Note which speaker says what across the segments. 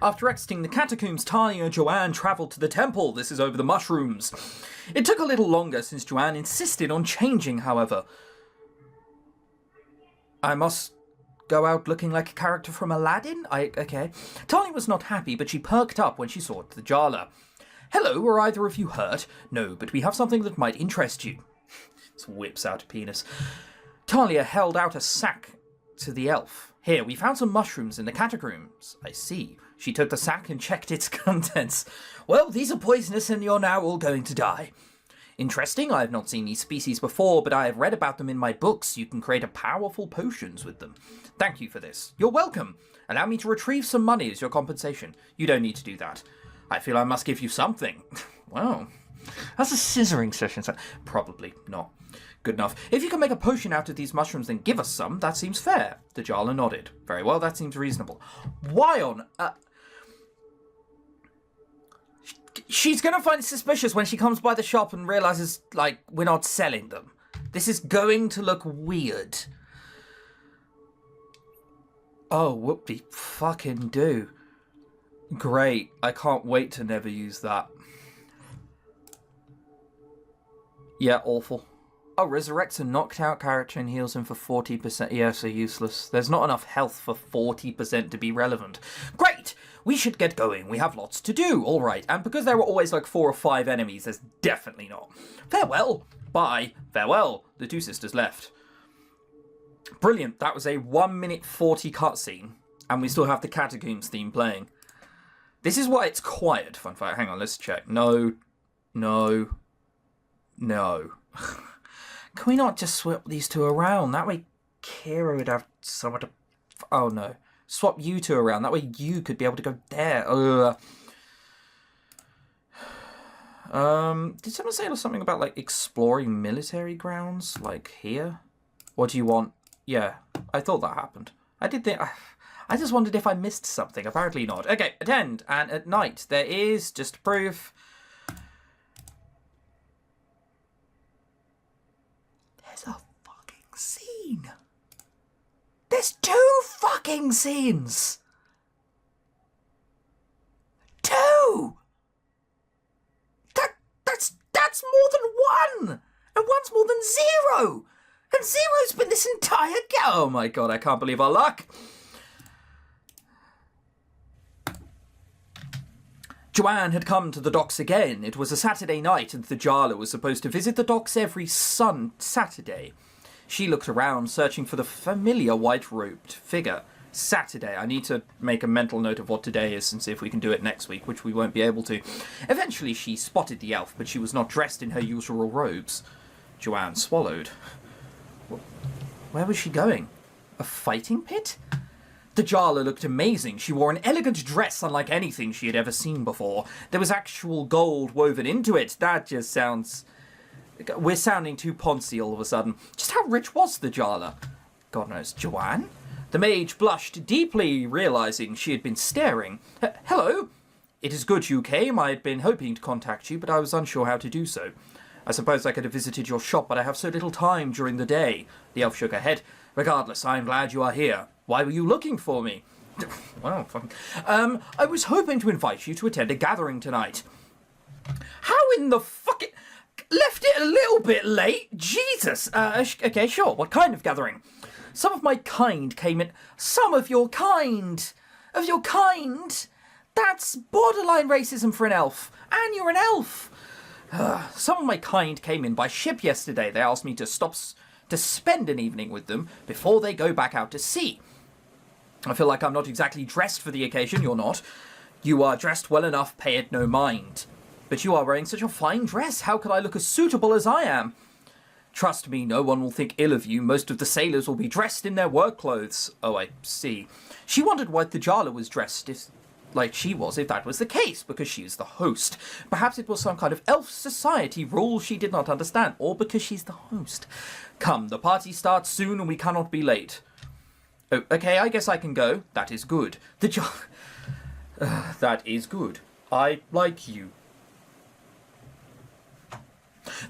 Speaker 1: After exiting the catacombs, Talia and Joanne travelled to the temple. This is over the mushrooms. It took a little longer since Joanne insisted on changing, however. I must go out looking like a character from Aladdin? Okay. Talia was not happy, but she perked up when she saw the Jala. Hello, are either of you hurt? No, but we have something that might interest you. This whips out a penis. Talia held out a sack to the elf. Here, we found some mushrooms in the catacombs. I see. She took the sack and checked its contents. Well, these are poisonous and you're now all going to die. Interesting, I have not seen these species before, but I have read about them in my books. You can create powerful potions with them. Thank you for this. You're welcome. Allow me to retrieve some money as your compensation. You don't need to do that. I feel I must give you something. Wow. That's a scissoring session. Probably not. Good enough. If you can make a potion out of these mushrooms, then give us some. That seems fair. The Jala nodded. Very well, that seems reasonable. Why on... She's going to find it suspicious when she comes by the shop and realises, like, we're not selling them. This is going to look weird. Oh, whoop-de fucking do. Great. I can't wait to never use that. Yeah, awful. Oh, resurrects a knocked out character and heals him for 40%. Yeah, so useless. There's not enough health for 40% to be relevant. Great! We should get going. We have lots to do. All right. And because there were always like 4 or 5 enemies, there's definitely not. Farewell. Bye. Farewell. The two sisters left. Brilliant. That was a 1 minute 40 cutscene. And we still have the Catacombs theme playing. This is why it's quiet. Fun fact. Hang on, let's check. No. No. No. Can we not just swap these two around? That way Kira would have somewhere to... Oh, no. Swap you two around. That way you could be able to go there. Did someone say something about, like, exploring military grounds? Like, here? What do you want? Yeah, I thought that happened. I did think... I just wondered if I missed something. Apparently not. Okay, attend. And at night, there is, just to prove... There's a fucking scene. There's 2 fucking scenes. 2. That's more than 1. And 1's more than 0. And 0's been this entire game. Oh my god, I can't believe our luck. Joanne had come to the docks again. It was a Saturday night and the Jala was supposed to visit the docks every Saturday. She looked around, searching for the familiar white-robed figure. Saturday. I need to make a mental note of what today is and see if we can do it next week, which we won't be able to. Eventually she spotted the elf, but she was not dressed in her usual robes. Joanne swallowed. Where was she going? A fighting pit? The Jala looked amazing. She wore an elegant dress unlike anything she had ever seen before. There was actual gold woven into it. That just sounds... We're sounding too poncy all of a sudden. Just how rich was the Jala? God knows. Joanne? The mage blushed deeply, realising she had been staring. Hello? It is good you came. I had been hoping to contact you, but I was unsure how to do so. I suppose I could have visited your shop, but I have so little time during the day. The elf shook her head. Regardless, I am glad you are here. Why were you looking for me? Wow, fucking... I was hoping to invite you to attend a gathering tonight. How in the fucking... Left it a little bit late? Jesus! Okay, sure. What kind of gathering? Some of my kind came in... Some of your kind? Of your kind? That's borderline racism for an elf. And you're an elf. Some of my kind came in by ship yesterday. They asked me to spend an evening with them before they go back out to sea. I feel like I'm not exactly dressed for the occasion. You're not. You are dressed well enough, pay it no mind. But you are wearing such a fine dress. How could I look as suitable as I am? Trust me, no one will think ill of you. Most of the sailors will be dressed in their work clothes. Oh, I see. She wondered why the Jala was dressed like she was, if that was the case, because she is the host. Perhaps it was some kind of elf society rule she did not understand, or because she's the host. Come, the party starts soon and we cannot be late. Oh, okay, I guess I can go. That is good. That is good. I like you.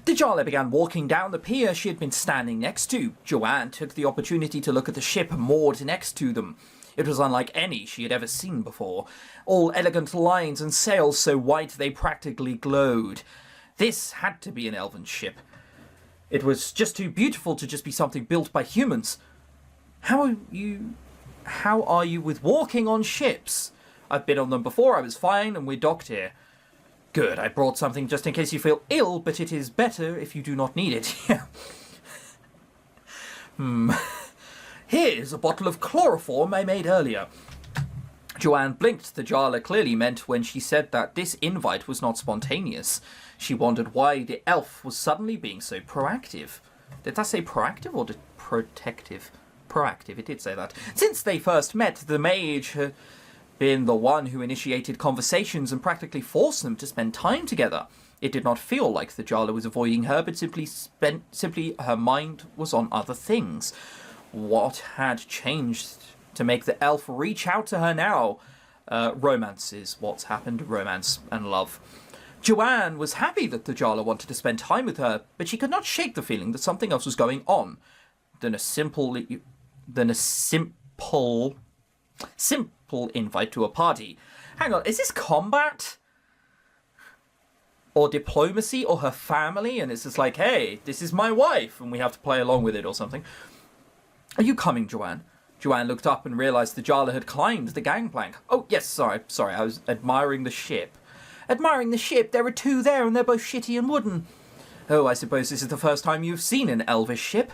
Speaker 1: The Jala began walking down the pier she had been standing next to. Joanne took the opportunity to look at the ship moored next to them. It was unlike any she had ever seen before, all elegant lines and sails so white they practically glowed. This had to be an elven ship. It was just too beautiful to just be something built by humans. How are you with walking on ships? I've been on them before, I was fine, and we're docked here. Good, I brought something just in case you feel ill, but it is better if you do not need it. Here's a bottle of chloroform I made earlier. Joanne blinked. The Jarla clearly meant when she said that this invite was not spontaneous. She wondered why the elf was suddenly being so proactive. Did that say proactive or did protective? Proactive, it did say that. Since they first met, the mage had been the one who initiated conversations and practically forced them to spend time together. It did not feel like the Jarla was avoiding her, but simply her mind was on other things. What had changed to make the elf reach out to her now? Romance is what's happened. Romance and love. Joanne was happy that the Jarla wanted to spend time with her, but she could not shake the feeling that something else was going on than a simple invite to a party. Hang on, is this combat? Or diplomacy, or her family, and it's just like, hey, this is my wife, and we have to play along with it or something. Are you coming, Joanne? Joanne looked up and realised the Jarla had climbed the gangplank. Oh, yes, sorry, I was admiring the ship. Admiring the ship? There are two there, and they're both shitty and wooden. Oh, I suppose this is the first time you've seen an elvish ship.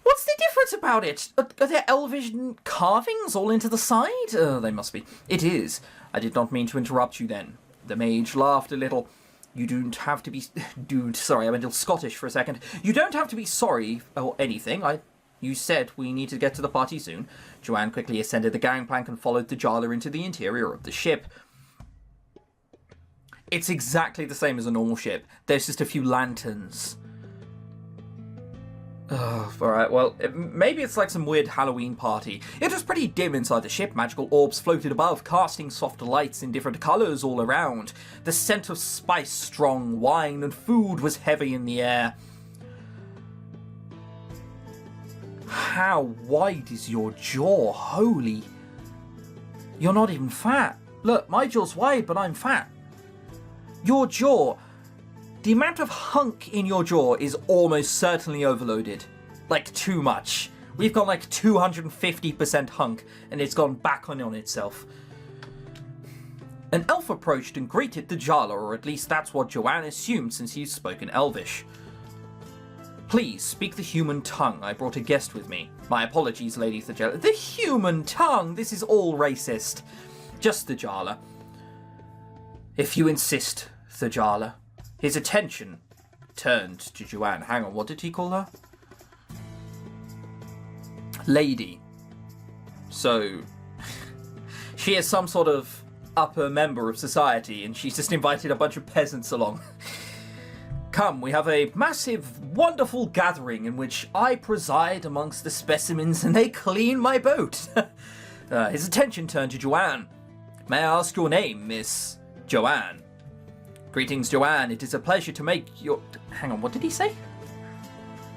Speaker 1: What's the difference about it? Are there elvish carvings all into the side? They must be. It is. I did not mean to interrupt you then. The mage laughed a little. You don't have to be... sorry, I went a little Scottish for a second. You don't have to be sorry or anything. You said we need to get to the party soon. Joanne quickly ascended the gangplank and followed the Jarla into the interior of the ship. It's exactly the same as a normal ship. There's just a few lanterns. Alright, well, maybe it's like some weird Halloween party. It was pretty dim inside the ship. Magical orbs floated above, casting soft lights in different colours all around. The scent of spice, strong wine, and food was heavy in the air. How wide is your jaw? Holy... You're not even fat. Look, my jaw's wide, but I'm fat. Your jaw... The amount of hunk in your jaw is almost certainly overloaded. Like, too much. We've got like 250% hunk, and it's gone back on itself. An elf approached and greeted the Jarla, or at least that's what Joanne assumed since he's spoken Elvish. Please, speak the human tongue. I brought a guest with me. My apologies, Lady Thajala. The human tongue! This is all racist. Just the Jarla. If you insist, Thajala. His attention turned to Joanne. Hang on, what did he call her? Lady. So, she is some sort of upper member of society, and she's just invited a bunch of peasants along. Come, we have a massive, wonderful gathering in which I preside amongst the specimens and they clean my boat. His attention turned to Joanne. May I ask your name, Miss Joanne? Greetings, Joanne. It is a pleasure to make your... Hang on, what did he say?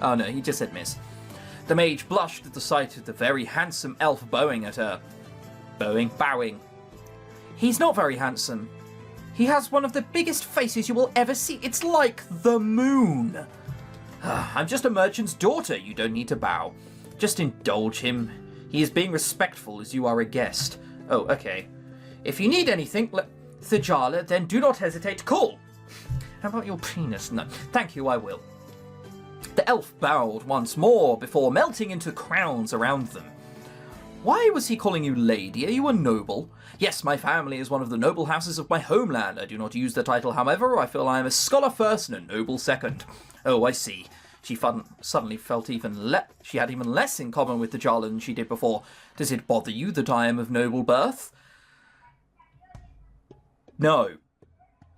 Speaker 1: Oh no, he just said miss. The mage blushed at the sight of the very handsome elf bowing at her. Bowing. He's not very handsome. He has one of the biggest faces you will ever see. It's like the moon. I'm just a merchant's daughter. You don't need to bow. Just indulge him. He is being respectful as you are a guest. Oh, okay. If you need anything... Thajala, then do not hesitate to call. How about your penis? No, thank you, I will. The elf bowed once more before melting into crowns around them. Why was he calling you lady? Are you a noble? Yes, my family is one of the noble houses of my homeland. I do not use the title, however. I feel I am a scholar first and a noble second. Oh, I see. She suddenly felt she had even less in common with the Jarla than she did before. Does it bother you that I am of noble birth? No.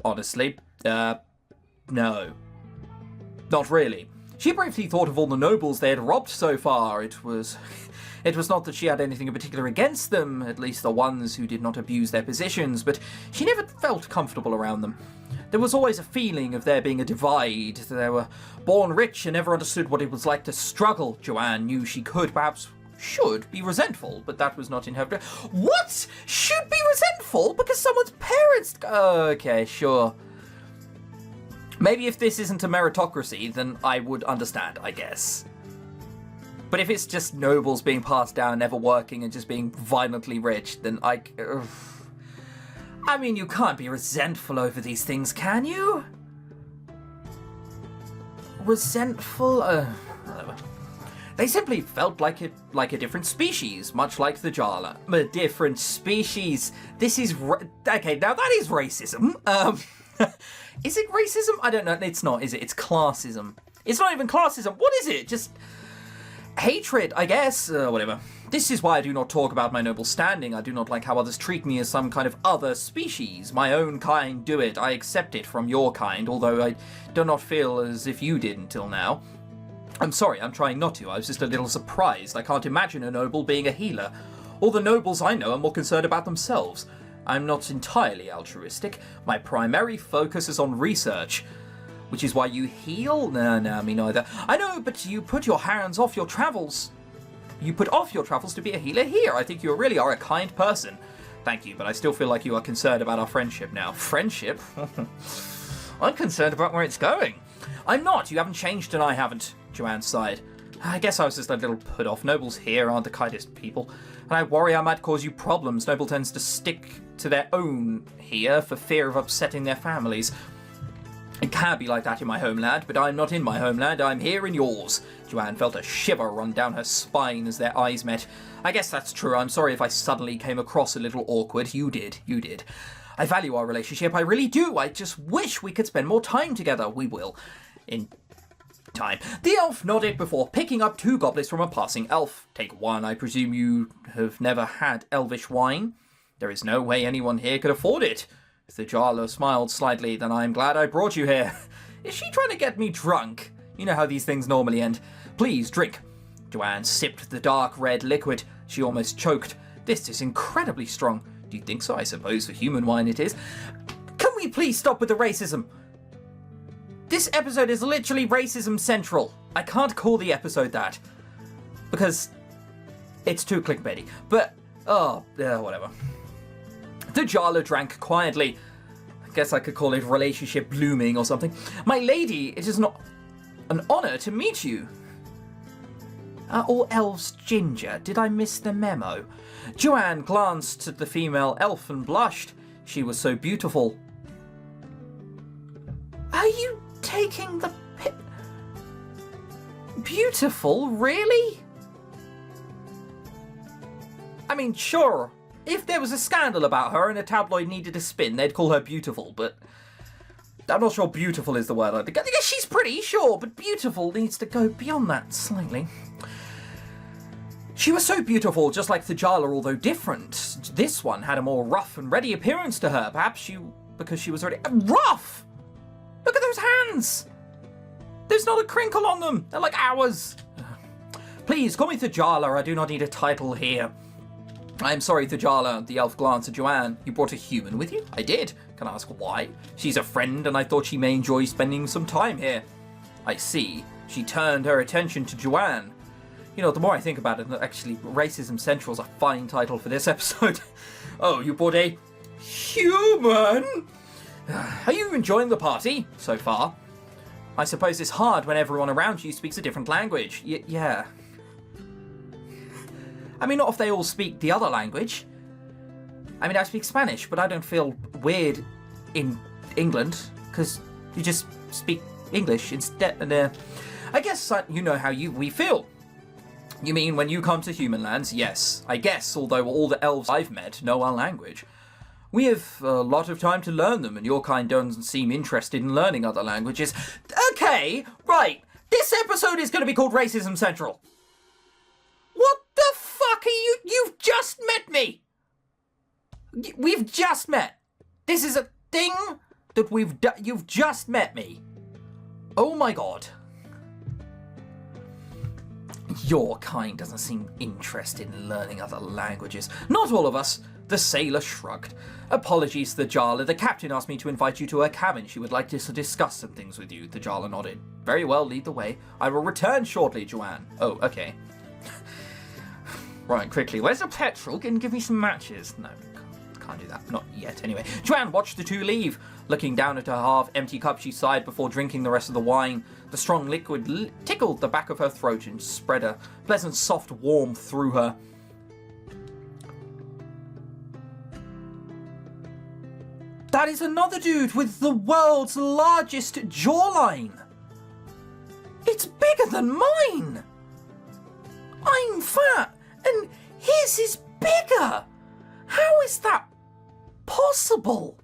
Speaker 1: Honestly, no. Not really. She briefly thought of all the nobles they had robbed so far. It was not that she had anything in particular against them, at least the ones who did not abuse their positions, but she never felt comfortable around them. There was always a feeling of there being a divide. They were born rich and never understood what it was like to struggle. Joanne knew she could, perhaps should be resentful, but that was not in her... What? Should be resentful because someone's parents... Okay, sure. Maybe if this isn't a meritocracy, then I would understand, I guess. But if it's just nobles being passed down, never working, and just being violently rich, then I mean, you can't be resentful over these things, can you? Resentful? Whatever. They simply felt like a different species, much like the Jala. A different species. This is... Okay, now that is racism. Is it racism? I don't know. It's not, is it? It's classism. It's not even classism. What is it? Just... hatred, I guess. Whatever. This is why I do not talk about my noble standing. I do not like how others treat me as some kind of other species. My own kind do it. I accept it from your kind, although I do not feel as if you did until now. I'm sorry, I'm trying not to. I was just a little surprised. I can't imagine a noble being a healer. All the nobles I know are more concerned about themselves. I'm not entirely altruistic. My primary focus is on research. Which is why you heal? No, me neither. I know, but you put your hands off your travels. You put off your travels to be a healer here. I think you really are a kind person. Thank you, but I still feel like you are concerned about our friendship now. Friendship? I'm concerned about where it's going. I'm not. You haven't changed and I haven't. Joanne sighed. I guess I was just a little put off. Nobles here aren't the kindest people. And I worry I might cause you problems. Noble tends to stick to their own here for fear of upsetting their families. It can be like that in my homeland, but I'm not in my homeland, I'm here in yours. Joanne felt a shiver run down her spine as their eyes met. I guess that's true. I'm sorry if I suddenly came across a little awkward. You did. I value our relationship, I really do. I just wish we could spend more time together. We will. In time. The elf nodded before picking up 2 goblets from a passing elf. Take one. I presume you have never had elvish wine? There is no way anyone here could afford it. If the Jala smiled slightly, then I'm glad I brought you here. Is she trying to get me drunk? You know how these things normally end. Please, drink. Joanne sipped the dark red liquid. She almost choked. This is incredibly strong. Do you think so? I suppose for human wine it is. Can we please stop with the racism? This episode is literally racism central. I can't call the episode that. Because it's too clickbaity. But, whatever. The Jala drank quietly. I guess I could call it relationship blooming or something. My lady, it is not an honor to meet you. Are all elves ginger? Did I miss the memo? Joanne glanced at the female elf and blushed. She was so beautiful. Are you taking the beautiful? Really? I mean, sure. If there was a scandal about her and a tabloid needed a spin, they'd call her beautiful, but I'm not sure beautiful is the word. I guess she's pretty, sure, but beautiful needs to go beyond that slightly. She was so beautiful, just like the Jala, although different. This one had a more rough and ready appearance to her. Perhaps because she was already... Rough! Look at those hands! There's not a crinkle on them. They're like ours. Please, call me Thajala. I do not need a title here. I'm sorry, Thajala. The elf glanced at Joanne. You brought a human with you? I did. Can I ask why? She's a friend, and I thought she may enjoy spending some time here. I see. She turned her attention to Joanne. You know, the more I think about it, actually, Racism Central is a fine title for this episode. Oh, you brought a human? Are you enjoying the party so far? I suppose it's hard when everyone around you speaks a different language. Yeah. I mean, not if they all speak the other language. I mean, I speak Spanish, but I don't feel weird in England, because you just speak English instead. And I guess you know how we feel. You mean when you come to human lands? Yes, I guess, although all the elves I've met know our language. We have a lot of time to learn them, and your kind doesn't seem interested in learning other languages. Okay, right. This episode is going to be called Racism Central. What the fuck are you? You've just met me. We've just met. This is a thing that we've done. You've just met me. Oh my god. Your kind doesn't seem interested in learning other languages. Not all of us. The sailor shrugged. Apologies, Thajala. The captain asked me to invite you to her cabin. She would like to discuss some things with you. Thajala nodded. Very well, lead the way. I will return shortly, Joanne. Oh, okay. Right, quickly. Where's the petrol? Can you give me some matches? No, can't do that. Not yet, anyway. Joanne watched the two leave. Looking down at her half-empty cup, she sighed before drinking the rest of the wine. The strong liquid tickled the back of her throat and spread a pleasant, soft warmth through her. That is another dude with the world's largest jawline. It's bigger than mine. I'm fat, and his is bigger. How is that possible?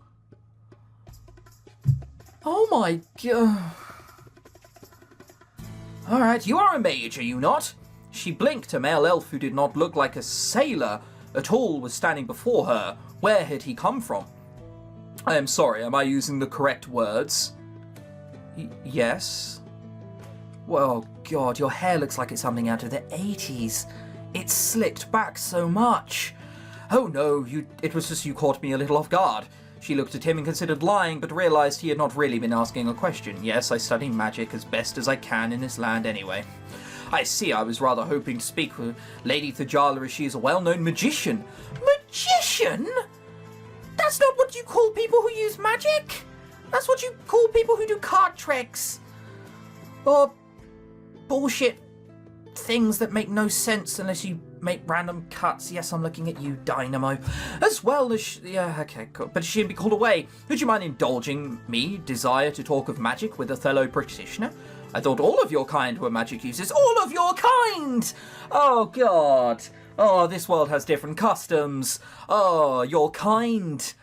Speaker 1: Oh my god. Alright, you are a mage, are you not? She blinked. A male elf who did not look like a sailor at all was standing before her. Where had he come from? I am sorry, am I using the correct words? Yes? Well, God, your hair looks like it's something out of the 80s. It's slicked back so much. Oh no, it was just you caught me a little off guard. She looked at him and considered lying, but realised he had not really been asking a question. Yes, I study magic as best as I can in this land anyway. I see, I was rather hoping to speak with Lady Thajala as she is a well-known magician. Magician? That's not what you call people who use magic. That's what you call people who do card tricks. Or bullshit things that make no sense unless you make random cuts. Yes, I'm looking at you, Dynamo. As well as... yeah, okay, cool. But she'd be called away. Would you mind indulging me desire to talk of magic with a fellow practitioner? I thought all of your kind were magic users. All of your kind! Oh, God. Oh, this world has different customs. Oh, your kind.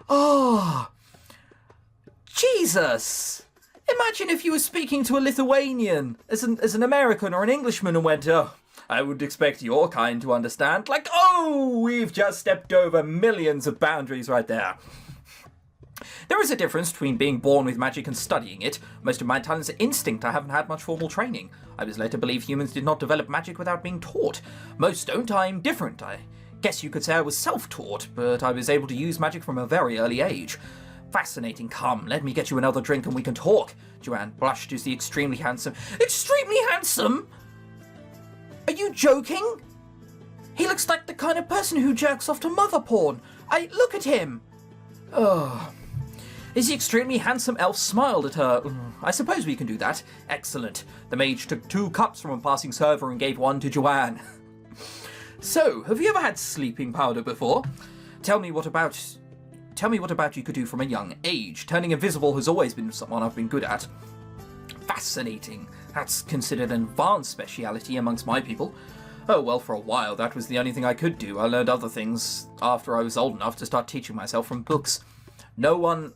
Speaker 1: Oh, Jesus. Imagine if you were speaking to a Lithuanian as an American or an Englishman and went, oh, I would expect your kind to understand. Like, oh, we've just stepped over millions of boundaries right there. There is a difference between being born with magic and studying it. Most of my talents are instinct. I haven't had much formal training. I was led to believe humans did not develop magic without being taught. Most don't. I'm different. I guess you could say I was self-taught, but I was able to use magic from a very early age. Fascinating. Come, let me get you another drink and we can talk. Joanne blushed as the extremely handsome... Extremely handsome? Are you joking? He looks like the kind of person who jerks off to mother porn. Look at him. Oh... Is the extremely handsome elf smiled at her. I suppose we can do that. Excellent. The mage took 2 cups from a passing server and gave one to Joanne. So, have you ever had sleeping powder before? Tell me what about you could do from a young age. Turning invisible has always been something I've been good at. Fascinating. That's considered an advanced speciality amongst my people. Oh, well, for a while that was the only thing I could do. I learned other things after I was old enough to start teaching myself from books. No one...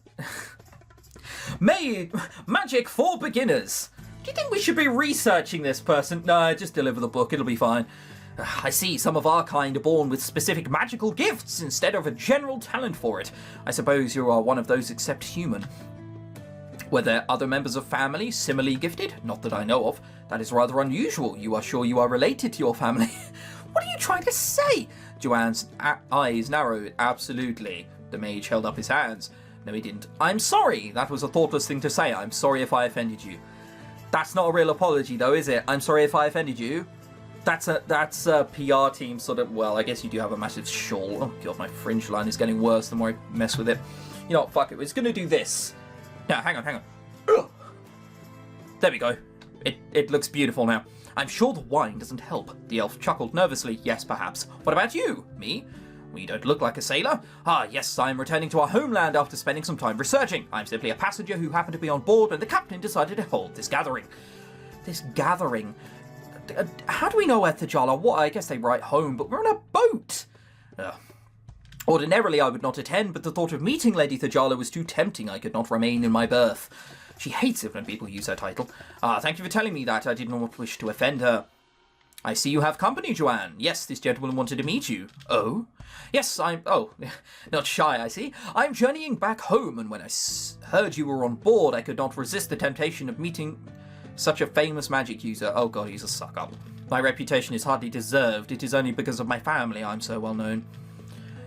Speaker 1: Magic for beginners. Do you think we should be researching this person? No, just deliver the book, it'll be fine. I see some of our kind are born with specific magical gifts instead of a general talent for it. I suppose you are one of those except human. Were there other members of family similarly gifted? Not that I know of. That is rather unusual. You are sure you are related to your family? What are you trying to say? Joanne's eyes narrowed. Absolutely. The mage held up his hands. No, he didn't. I'm sorry. That was a thoughtless thing to say. I'm sorry if I offended you. That's not a real apology, though, is it? I'm sorry if I offended you. That's a PR team sort of... Well, I guess you do have a massive shawl. Oh, God, my fringe line is getting worse the more I mess with it. You know what? Fuck it. It's going to do this. No, hang on. Ugh. There we go. It looks beautiful now. I'm sure the wine doesn't help. The elf chuckled nervously. Yes, perhaps. What about you? Me? We don't look like a sailor. Ah, yes, I'm returning to our homeland after spending some time researching. I'm simply a passenger who happened to be on board when the captain decided to hold this gathering. This gathering? How do we know where Thajala? What? I guess they write home, but we're on a boat. Ordinarily, I would not attend, but the thought of meeting Lady Thajala was too tempting. I could not remain in my berth. She hates it when people use her title. Ah, thank you for telling me that. I did not wish to offend her. I see you have company, Joanne. Yes, this gentleman wanted to meet you. Oh? Yes, oh, not shy, I see. I'm journeying back home, and when I heard you were on board, I could not resist the temptation of meeting such a famous magic user. Oh God, he's a suck-up. My reputation is hardly deserved. It is only because of my family I'm so well known.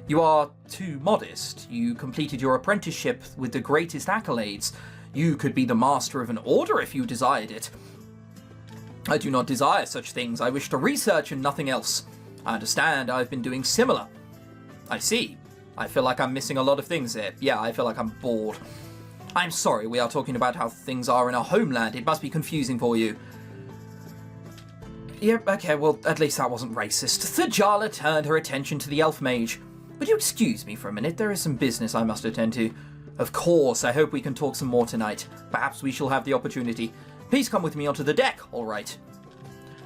Speaker 1: You are too modest. You completed your apprenticeship with the greatest accolades. You could be the master of an order if you desired it. I do not desire such things. I wish to research and nothing else. I understand I've been doing similar. I see. I feel like I'm missing a lot of things here. Yeah, I feel like I'm bored. I'm sorry, we are talking about how things are in our homeland. It must be confusing for you. Yep, okay, well, at least that wasn't racist. Thejala turned her attention to the elf mage. Would you excuse me for a minute? There is some business I must attend to. Of course, I hope we can talk some more tonight. Perhaps we shall have the opportunity. Please come with me onto the deck, all right.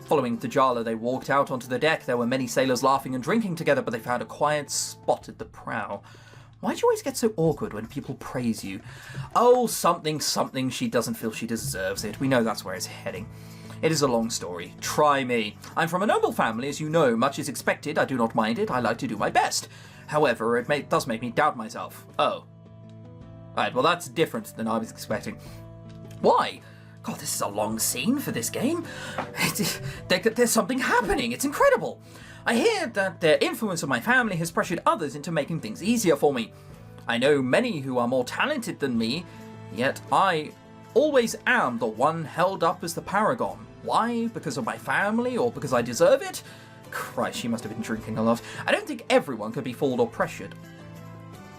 Speaker 1: Following Thejala, they walked out onto the deck. There were many sailors laughing and drinking together, but they found a quiet spot at the prow. Why do you always get so awkward when people praise you? Oh, something she doesn't feel she deserves it. We know that's where it's heading. It is a long story. Try me. I'm from a noble family, as you know. Much is expected. I do not mind it. I like to do my best. However, it does make me doubt myself. Oh. Alright, well that's different than I was expecting. Why? God, this is a long scene for this game. There's something happening. It's incredible. I hear that the influence of my family has pressured others into making things easier for me. I know many who are more talented than me, yet I always am the one held up as the paragon. Why? Because of my family or because I deserve it? Christ, she must have been drinking a lot. I don't think everyone could be fooled or pressured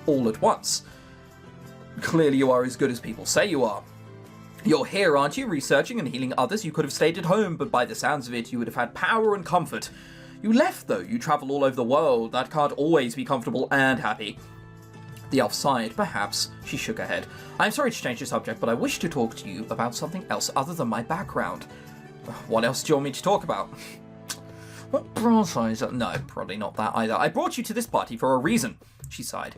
Speaker 1: all at once. Clearly you are as good as people say you are. You're here, aren't you, researching and healing others? You could have stayed at home, but by the sounds of it, you would have had power and comfort. You left, though. You travel all over the world. That can't always be comfortable and happy. The elf sighed. Perhaps. She shook her head. I'm sorry to change the subject, but I wish to talk to you about something else other than my background. What else do you want me to talk about? What bra size? No, probably not that either. I brought you to this party for a reason. She sighed.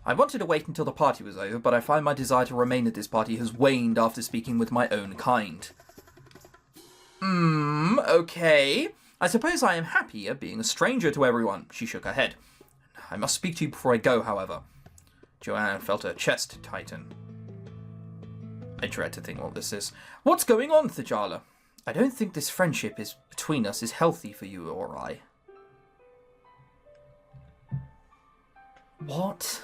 Speaker 1: I wanted to wait until the party was over, but I find my desire to remain at this party has waned after speaking with my own kind. Okay. I suppose I am happier being a stranger to everyone. She shook her head. I must speak to you before I go, however. Joanne felt her chest tighten. I dread to think what this is. What's going on, Thejala? I don't think this friendship between us is healthy for you or I. What?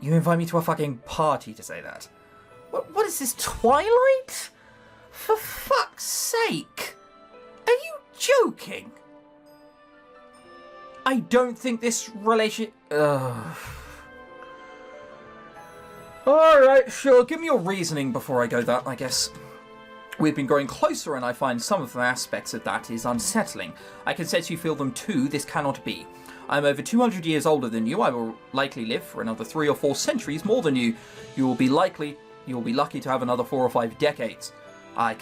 Speaker 1: You invite me to a fucking party to say that? What is this, Twilight? For fuck's sake! Are you joking? I don't think this relation... Alright, sure, give me your reasoning before I go that, I guess. We've been growing closer and I find some of the aspects of that is unsettling. I can sense you feel them too. This cannot be. I'm over 200 years older than you. I will likely live for another 3 or 4 centuries more than you. You will be lucky to have another 4 or 5 decades. I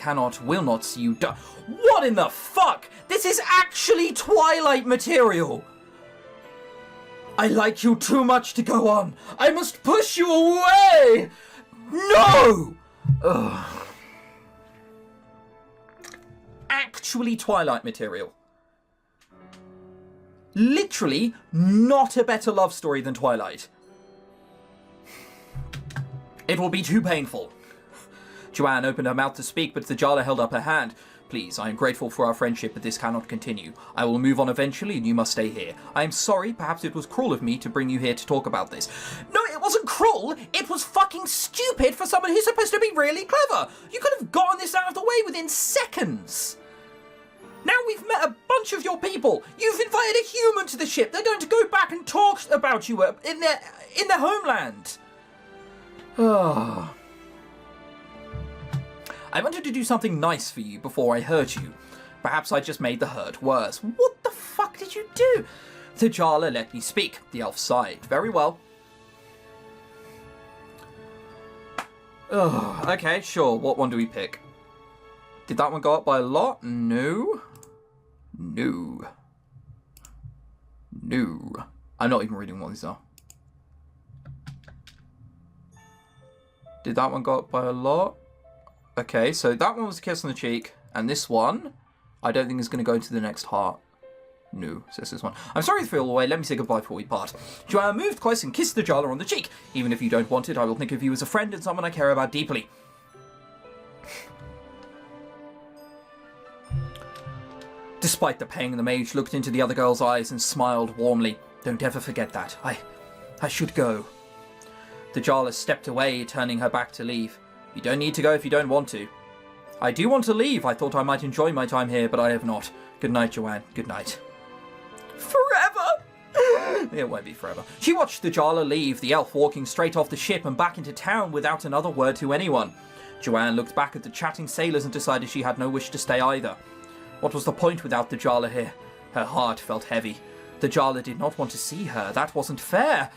Speaker 1: will not see you die. What in the fuck? This is actually Twilight material! I like you too much to go on. I must push you away! No! Ugh. Actually Twilight material. Literally not a better love story than Twilight. It will be too painful. Joanne opened her mouth to speak, but Thejala held up her hand. Please, I am grateful for our friendship, but this cannot continue. I will move on eventually, and you must stay here. I am sorry, perhaps it was cruel of me to bring you here to talk about this. No, it wasn't cruel! It was fucking stupid for someone who's supposed to be really clever! You could have gotten this out of the way within seconds! Now we've met a bunch of your people! You've invited a human to the ship! They're going to go back and talk about you in their homeland! I wanted to do something nice for you before I hurt you. Perhaps I just made the hurt worse. What the fuck did you do? Thejala let me speak. The elf sighed. Very well. Okay, sure. What one do we pick? Did that one go up by a lot? No. No. No. I'm not even reading what these are. Did that one go up by a lot? Okay, so that one was a kiss on the cheek, and this one, I don't think is going to go to the next heart. No, says this one. I'm sorry to feel away. Let me say goodbye before we part. Joanne moved close and kissed Thejala on the cheek. Even if you don't want it, I will think of you as a friend and someone I care about deeply. Despite the pain, the mage looked into the other girl's eyes and smiled warmly. Don't ever forget that. I should go. Thejala stepped away, turning her back to leave. You don't need to go if you don't want to. I do want to leave. I thought I might enjoy my time here, but I have not. Good night, Joanne. Good night. Forever! It won't be forever. She watched the Jala leave, the elf walking straight off the ship and back into town without another word to anyone. Joanne looked back at the chatting sailors and decided she had no wish to stay either. What was the point without the Jala here? Her heart felt heavy. The Jala did not want to see her. That wasn't fair.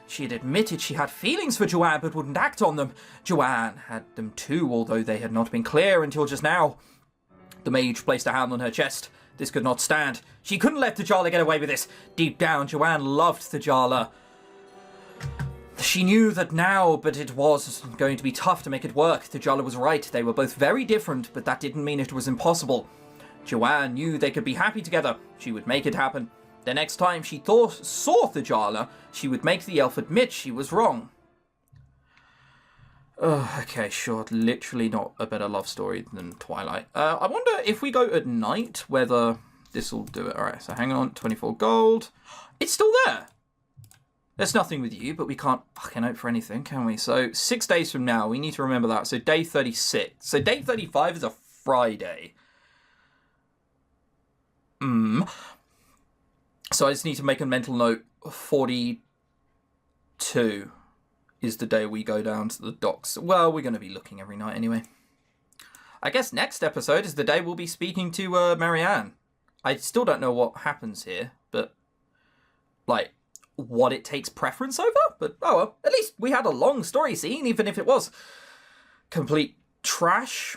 Speaker 1: She had admitted she had feelings for Joanne but wouldn't act on them. Joanne had them too, although they had not been clear until just now. The mage placed a hand on her chest. This could not stand. She couldn't let the Jala get away with this. Deep down, Joanne loved the Jala. She knew that now, but it was going to be tough to make it work. The Jala was right. They were both very different, but that didn't mean it was impossible. Joanne knew they could be happy together. She would make it happen. The next time she saw the Jala, she would make the elf admit she was wrong. Okay, sure. Literally not a better love story than Twilight. I wonder if we go at night, whether this will do it. Alright, so hang on. 24 gold. It's still there. There's nothing with you, but we can't fucking hope for anything, can we? So 6 days from now, we need to remember that. So day 36. So day 35 is a Friday. So I just need to make a mental note. 42 is the day we go down to the docks. Well, we're going to be looking every night anyway. I guess next episode is the day we'll be speaking to Marianne. I still don't know what happens here, but like what it takes preference over. But oh well, at least we had a long story scene, even if it was complete trash.